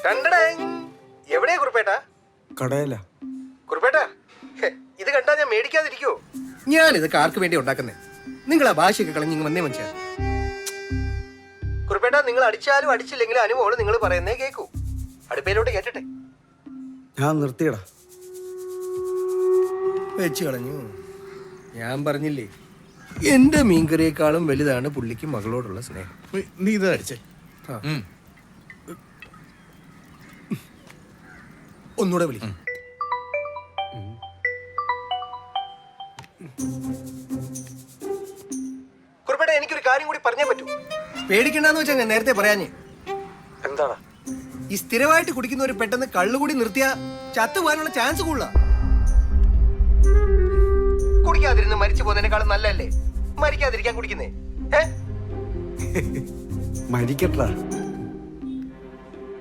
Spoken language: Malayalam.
കണ്ടടേ എവിടെയാ കുറുപ്പേട്ടാ? കടയല്ല. കുറുപ്പേട്ടാ ഇത് കണ്ടാ ഞാൻ മേടിക്കാതിരിക്കോ? ഞാനിതൊക്കെ ആർക്ക് വേണ്ടി ഉണ്ടാക്കുന്നേ? നിങ്ങൾ ആ ഭാഷയൊക്കെ കളഞ്ഞിങ്ങ് വന്നേ മനുഷ്യ. കുറുപ്പേട്ടാ നിങ്ങൾ അടിച്ചാലും അടിച്ചില്ലെങ്കിലും അനുഭവം നിങ്ങൾ പറയുന്നേ കേൾക്കൂ. അടുപ്പയിലോട്ട് കേട്ടെ. ഞാൻ നിർത്തിയടാ. വെച്ച് കളഞ്ഞു. ഞാൻ പറഞ്ഞില്ലേ എന്റെ മീൻകറിയേക്കാളും വലുതാണ് പുള്ളിക്ക് മകളോടുള്ള സ്നേഹം. നീ ഇത് അടിച്ചേ. ഒന്നുകൂടെ വിളി. കുറുപ്പേട്ട എനിക്കൊരു കാര്യം കൂടി പറഞ്ഞേ പറ്റൂ. പേടിക്കണ്ടെന്ന് വെച്ചാൽ ഞാൻ നേരത്തെ പറയാഞ്ഞേ. എന്താടാ? ഈ സ്ഥിരമായിട്ട് കുടിക്കുന്നവർ പെട്ടെന്ന് കള്ളുകൂടി നിർത്തിയാ ചത്തുപോകാനുള്ള ചാൻസ് കൂടുതലാ. കുടിക്കാതിരുന്ന് മരിച്ചു പോകുന്നതിനേക്കാളും നല്ലല്ലേ മരിക്കാതിരിക്കാൻ കുടിക്കുന്നേ. മരിക്കട്ടാ.